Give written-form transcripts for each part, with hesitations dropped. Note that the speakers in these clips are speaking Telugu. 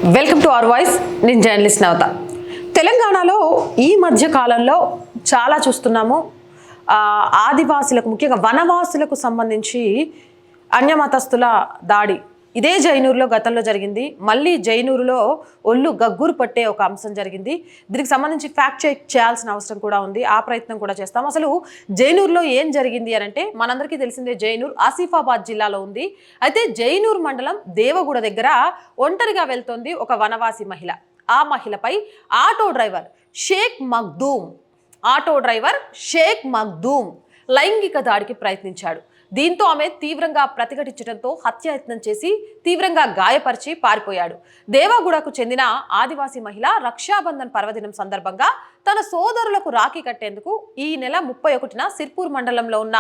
Welcome to our voice. నేను జర్నలిస్ట్ నవత. తెలంగాణలో ఈ మధ్య కాలంలో చాలా చూస్తున్నాము. ఆదివాసులకు, ముఖ్యంగా వనవాసులకు సంబంధించి అన్యమతస్థుల దాడి ఇదే జైనూరులో గతంలో జరిగింది. మళ్ళీ జైనూరులో ఒళ్ళు గగ్గురు పట్టే ఒక అంశం జరిగింది. దీనికి సంబంధించి ఫ్యాక్ట్ చెక్ చేయాల్సిన అవసరం కూడా ఉంది. ఆ ప్రయత్నం కూడా చేస్తాం. అసలు జైనూరులో ఏం జరిగింది అని అంటే, మనందరికీ తెలిసిందే జైనూర్ ఆసిఫాబాద్ జిల్లాలో ఉంది. అయితే జైనూర్ మండలం దేవగూడ దగ్గర ఒంటరిగా వెళ్తోంది ఒక వనవాసి మహిళ. ఆ మహిళపై ఆటో డ్రైవర్ షేక్ మగ్దూమ్ లైంగిక దాడికి ప్రయత్నించాడు. దీంతో ఆమె తీవ్రంగా ప్రతిఘటించడంతో హత్యాయత్నం చేసి తీవ్రంగా గాయపరిచి పారిపోయాడు. దేవాగూడకు చెందిన ఆదివాసీ మహిళ రక్షాబంధన్ పర్వదినం సందర్భంగా తన సోదరులకు రాఖీ కట్టేందుకు ఈ నెల 31న సిర్పూర్ మండలంలో ఉన్న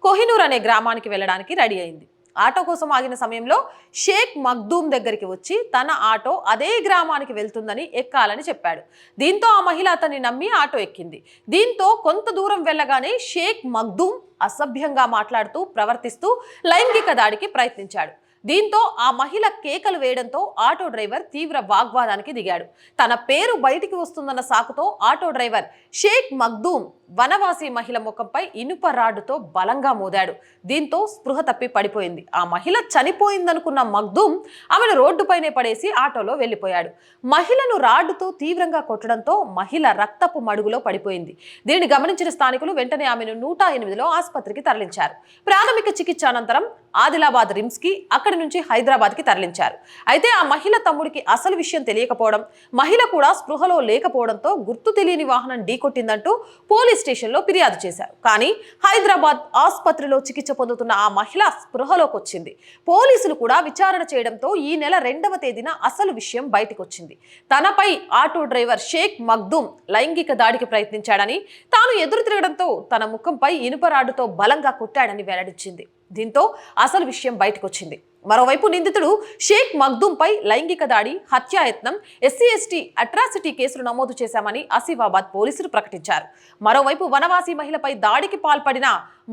కోహినూర్ అనే గ్రామానికి వెళ్ళడానికి రెడీ అయింది. ఆటో కోసం ఆగిన సమయంలో షేక్ మగ్దూమ్ దగ్గరికి వచ్చి తన ఆటో అదే గ్రామానికి వెళ్తుందని ఎక్కాలని చెప్పాడు. దీంతో ఆ మహిళ అతన్ని నమ్మి ఆటో ఎక్కింది. దీంతో కొంత దూరం వెళ్ళగానే షేక్ మగ్దూమ్ అసభ్యంగా మాట్లాడుతూ ప్రవర్తిస్తూ లైంగిక దాడికి ప్రయత్నించాడు. దీంతో ఆ మహిళ కేకలు వేయడంతో ఆటో డ్రైవర్ తీవ్ర వాగ్వాదానికి దిగాడు. తన పేరు బయటికి వస్తుందన్న సాకుతో ఆటో డ్రైవర్ షేక్ మగ్దూమ్ వనవాసి మహిళ ముఖంపై ఇనుప రాడ్డుతో బలంగా మోదాడు. దీంతో స్పృహ తప్పి పడిపోయింది. ఆ మహిళ చనిపోయిందనుకున్న మగ్దూమ్ ఆమెను రోడ్డుపైనే పడేసి ఆటోలో వెళ్లిపోయాడు. మహిళను రాడ్డుతో తీవ్రంగా కొట్టడంతో మహిళ రక్తపు మడుగులో పడిపోయింది. దీనిని గమనించిన స్థానికులు వెంటనే ఆమెను 108లో ఆసుపత్రికి తరలించారు. ప్రాథమిక చికిత్స అనంతరం ఆదిలాబాద్ రిమ్స్ కి, అక్కడి నుంచి హైదరాబాద్ కి తరలించారు. అయితే ఆ మహిళ తమ్ముడికి అసలు విషయం తెలియకపోవడం, మహిళ కూడా స్పృహలో లేకపోవడంతో గుర్తు తెలియని వాహనం ఢీకొట్టిందంటూ పోలీస్ స్టేషన్లో ఫిర్యాదు చేశారు. కానీ హైదరాబాద్ ఆసుపత్రిలో చికిత్స పొందుతున్న ఆ మహిళ స్పృహలోకి వచ్చింది. పోలీసులు కూడా విచారణ చేయడంతో ఈ నెల 2వ తేదీన అసలు విషయం బయటకు వచ్చింది. తనపై ఆటో డ్రైవర్ షేక్ మగ్దూమ్ లైంగిక దాడికి ప్రయత్నించాడని, తాను ఎదురు తిరగడంతో తన ముఖంపై ఇనుప రాడ్డుతో బలంగా కొట్టాడని వెల్లడించింది. దీంతో అసలు విషయం బయటకు వచ్చింది. మరోవైపు నిందితుడు షేక్ మగ్దూంపై లైంగిక దాడి, హత్యాయత్నం, ఎస్సీ/ఎస్టీ అట్రాసిటీ కేసులు నమోదు చేశామని ఆసిఫాబాద్ పోలీసులు ప్రకటించారు. మరోవైపు వనవాసి మహిళపై దాడికి పాల్పడిన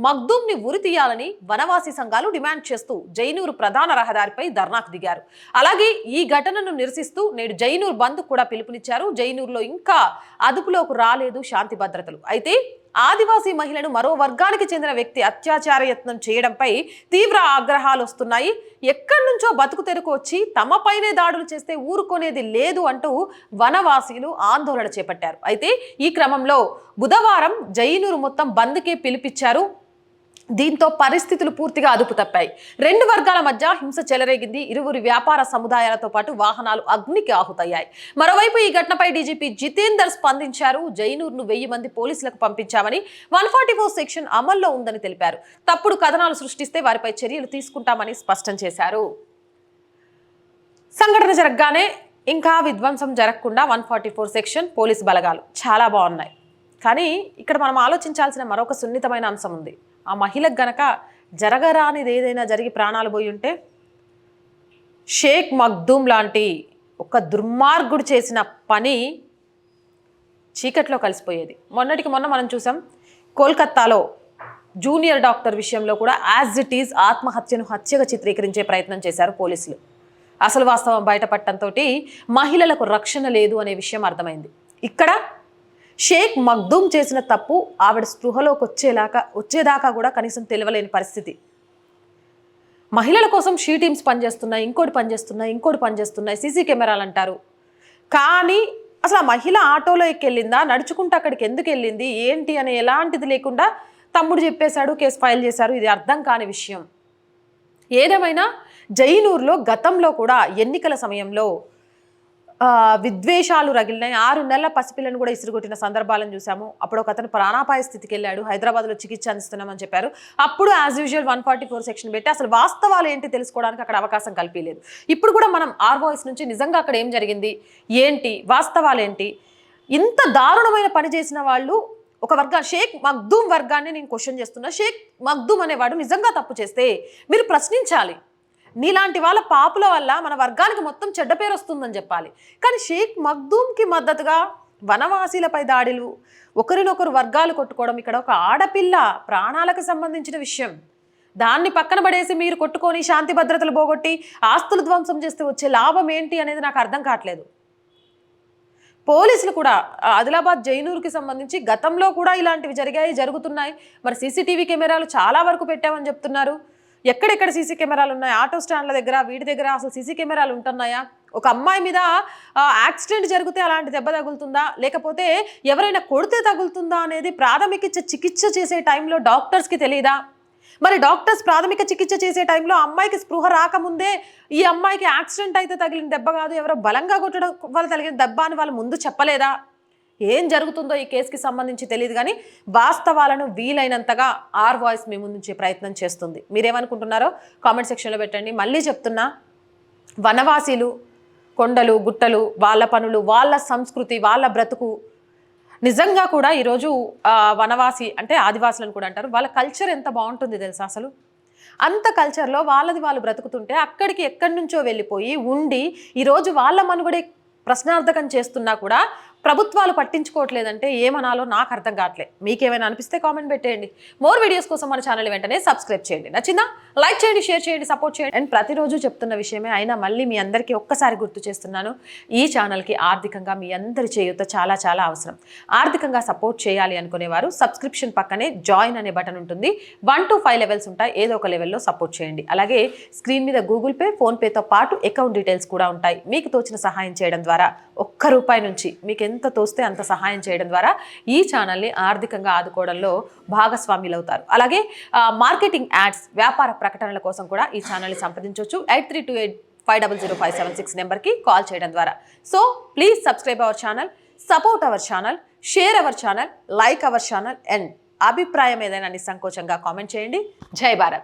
మగ్దూంని ఉరి తీయాలని వనవాసి సంఘాలు డిమాండ్ చేస్తూ జైనూరు ప్రధాన రహదారిపై ధర్నాకు దిగారు. అలాగే ఈ ఘటనను నిరసిస్తూ నేడు జైనూర్ బంద్ కూడా పిలుపునిచ్చారు. జైనూరులో ఇంకా అదుపులోకి రాలేదు శాంతి భద్రతలు. అయితే ఆదివాసీ మహిళను మరో వర్గానికి చెందిన వ్యక్తి అత్యాచార యత్నం చేయడంపై తీవ్ర ఆగ్రహాలు వస్తున్నాయి. ఎక్కడి నుంచో బతుకు తెరుకు వచ్చి తమపైనే దాడులు చేస్తే ఊరుకునేది లేదు అంటూ వనవాసీలు ఆందోళన చేపట్టారు. అయితే ఈ క్రమంలో బుధవారం జైనూరు మొత్తం బంద్కే పిలిపించారు. దీంతో పరిస్థితులు పూర్తిగా అదుపు తప్పాయి. 2 వర్గాల మధ్య హింస చెలరేగింది. ఇరువురి వ్యాపార సముదాయాలతో పాటు వాహనాలు అగ్నికి ఆహుతయ్యాయి. మరోవైపు ఈ ఘటనపై డీజీపీ జితేందర్ స్పందించారు. జైనూర్ను 1000 మంది పోలీసులకు పంపించామని, 144 సెక్షన్ అమల్లో ఉందని తెలిపారు. తప్పుడు కథనాలు సృష్టిస్తే వారిపై చర్యలు తీసుకుంటామని స్పష్టం చేశారు. సంఘటన జరగగానే ఇంకా విధ్వంసం జరగకుండా 144 సెక్షన్ పోలీసు బలగాలు చాలా బాగున్నాయి. కానీ ఇక్కడ మనం ఆలోచించాల్సిన మరొక సున్నితమైన అంశం ఉంది. ఆ మహిళకు గనక జరగరానిది ఏదైనా జరిగి ప్రాణాలు పోయి ఉంటే, షేక్ మగ్దూమ్ లాంటి ఒక దుర్మార్గుడు చేసిన పని చీకట్లో కలిసిపోయేది. మొన్నటికి మొన్న మనం చూసాం, కోల్కత్తాలో జూనియర్ డాక్టర్ విషయంలో కూడా యాజ్ ఇట్ ఈజ్ ఆత్మహత్యను హత్యగా చిత్రీకరించే ప్రయత్నం చేశారు పోలీసులు. అసలు వాస్తవం బయటపడటంతో మహిళలకు రక్షణ లేదు అనే విషయం అర్థమైంది. ఇక్కడ షేక్ మగ్దూమ్ చేసిన తప్పు ఆవిడ స్పృహలోకి వచ్చేదాకా కూడా కనీసం తెలియలేని పరిస్థితి. మహిళల కోసం షీ టీమ్స్ పనిచేస్తున్నాయి, ఇంకోటి పనిచేస్తున్నాయి, సీసీ కెమెరాలు అంటారు. కానీ అసలు ఆ మహిళ ఆటోలో ఎక్కెళ్ళిందా, నడుచుకుంటూ అక్కడికి ఎందుకు వెళ్ళింది, ఏంటి అనే ఎలాంటిది లేకుండా తమ్ముడు చెప్పేశాడు, కేసు ఫైల్ చేశారు. ఇది అర్థం కాని విషయం. ఏదేమైనా జైనూరులో గతంలో కూడా ఎన్నికల సమయంలో విద్వేషాలు రగిలినాయి. 6 నెలల పసిపిల్లను కూడా ఇసురుగొట్టిన సందర్భాలను చూసాము. అప్పుడు ఒక అతను ప్రాణాపాయ స్థితికి వెళ్ళాడు. హైదరాబాద్లో చికిత్స అందిస్తున్నామని చెప్పారు. అప్పుడు యాజ్ యూజువల్ 144 సెక్షన్ పెట్టి అసలు వాస్తవాలు ఏంటి తెలుసుకోవడానికి అక్కడ అవకాశం కల్పించలేదు. ఇప్పుడు కూడా మనం ఆర్ వాయిస్ నుంచి నిజంగా అక్కడ ఏం జరిగింది, ఏంటి వాస్తవాలు ఏంటి, ఇంత దారుణమైన పని చేసిన వాళ్ళు ఒక షేక్ మగ్దూమ్ వర్గాన్ని నేను క్వశ్చన్ చేస్తున్నా. షేక్ మగ్దూమ్ అనేవాడు నిజంగా తప్పు చేస్తే మీరు ప్రశ్నించాలి. నీలాంటి వాళ్ళ పాపుల వల్ల మన వర్గానికి మొత్తం చెడ్డ పేరు వస్తుందని చెప్పాలి. కానీ షేక్ మగ్దూమ్కి మద్దతుగా వనవాసీలపై దాడులు, ఒకరినొకరు వర్గాలు కొట్టుకోవడం, ఇక్కడ ఒక ఆడపిల్ల ప్రాణాలకు సంబంధించిన విషయం. దాన్ని పక్కన పడేసి మీరు కొట్టుకొని శాంతి భద్రతలు పోగొట్టి ఆస్తులు ధ్వంసం చేస్తే వచ్చే లాభం ఏంటి అనేది నాకు అర్థం కావట్లేదు. పోలీసులు కూడా ఆదిలాబాద్ జైనూరుకి సంబంధించి గతంలో కూడా ఇలాంటివి జరుగుతున్నాయి. మరి సీసీటీవీ కెమెరాలు చాలా వరకు పెట్టామని చెప్తున్నారు. ఎక్కడెక్కడ సీసీ కెమెరాలు ఉన్నాయి? ఆటో స్టాండ్ల దగ్గర, వీటి దగ్గర అసలు సీసీ కెమెరాలు ఉంటున్నాయా? ఒక అమ్మాయి మీద యాక్సిడెంట్ జరిగితే అలాంటి దెబ్బ తగులుతుందా, లేకపోతే ఎవరైనా కొడితే తగులుతుందా అనేది ప్రాథమిక చికిత్స చేసే టైంలో డాక్టర్స్కి తెలియదా? మరి డాక్టర్స్ ప్రాథమిక చికిత్స చేసే టైంలో అమ్మాయికి స్పృహ రాకముందే ఈ అమ్మాయికి యాక్సిడెంట్ అయితే తగిలిన దెబ్బ కాదు, ఎవరో బలంగా కొట్టడం వల్ల తగిలిన దెబ్బ అని వాళ్ళు ముందు చెప్పలేదా? ఏం జరుగుతుందో ఈ కేసుకి సంబంధించి తెలియదు, కానీ వాస్తవాలను వీలైనంతగా ఆర్ వాయిస్ మీ ముందుంచే ప్రయత్నం చేస్తుంది. మీరేమనుకుంటున్నారో కామెంట్ సెక్షన్లో పెట్టండి. మళ్ళీ చెప్తున్నా, వనవాసీలు, కొండలు గుట్టలు, వాళ్ళ పనులు, వాళ్ళ సంస్కృతి, వాళ్ళ బ్రతుకు, నిజంగా కూడా ఈరోజు వనవాసి అంటే ఆదివాసులను కూడా అంటారు, వాళ్ళ కల్చర్ ఎంత బాగుంటుంది తెలుసా? అసలు అంత కల్చర్లో వాళ్ళది వాళ్ళు బ్రతుకుతుంటే అక్కడికి ఎక్కడి నుంచో వెళ్ళిపోయి ఉండి ఈరోజు వాళ్ళ మనుగడే ప్రశ్నార్థకం చేస్తున్నా కూడా ప్రభుత్వాలు పట్టించుకోవట్లేదంటే ఏమనాలో నాకు అర్థం కావట్లేదు. మీకేమైనా అనిపిస్తే కామెంట్ పెట్టేయండి. మోర్ వీడియోస్ కోసం మన ఛానల్ వెంటనే సబ్స్క్రైబ్ చేయండి. నచ్చిందా? లైక్ చేయండి, షేర్ చేయండి, సపోర్ట్ చేయండి. అండ్ ప్రతిరోజు చెప్తున్న విషయమే అయినా మళ్ళీ మీ అందరికీ ఒక్కసారి గుర్తు చేస్తున్నాను, ఈ ఛానల్కి ఆర్థికంగా మీ అందరి చేయూత చాలా చాలా అవసరం. ఆర్థికంగా సపోర్ట్ చేయాలి అనుకునేవారు సబ్స్క్రిప్షన్ పక్కనే జాయిన్ అనే బటన్ ఉంటుంది. 1 to 5 లెవెల్స్ ఉంటాయి. ఏదో ఒక లెవెల్లో సపోర్ట్ చేయండి. అలాగే స్క్రీన్ మీద గూగుల్ పే, ఫోన్పేతో పాటు అకౌంట్ డీటెయిల్స్ కూడా ఉంటాయి. మీకు తోచిన సహాయం చేయడం ద్వారా ₹1 నుంచి మీకు ఎంత తోస్తే అంత సహాయం చేయడం ద్వారా ఈ ఛానల్ని ఆర్థికంగా ఆదుకోవడంలో భాగస్వాములు అవుతారు. అలాగే మార్కెటింగ్ యాడ్స్, వ్యాపార ప్రకటనల కోసం కూడా ఈ ఛానల్ని సంప్రదించవచ్చు. 8328500576 నెంబర్కి కాల్ చేయడం ద్వారా. So please subscribe our channel, support our channel, share our channel, like our channel. And అభిప్రాయం ఏదైనా నిస్సంకోచంగా కామెంట్ చేయండి. జై భారత్.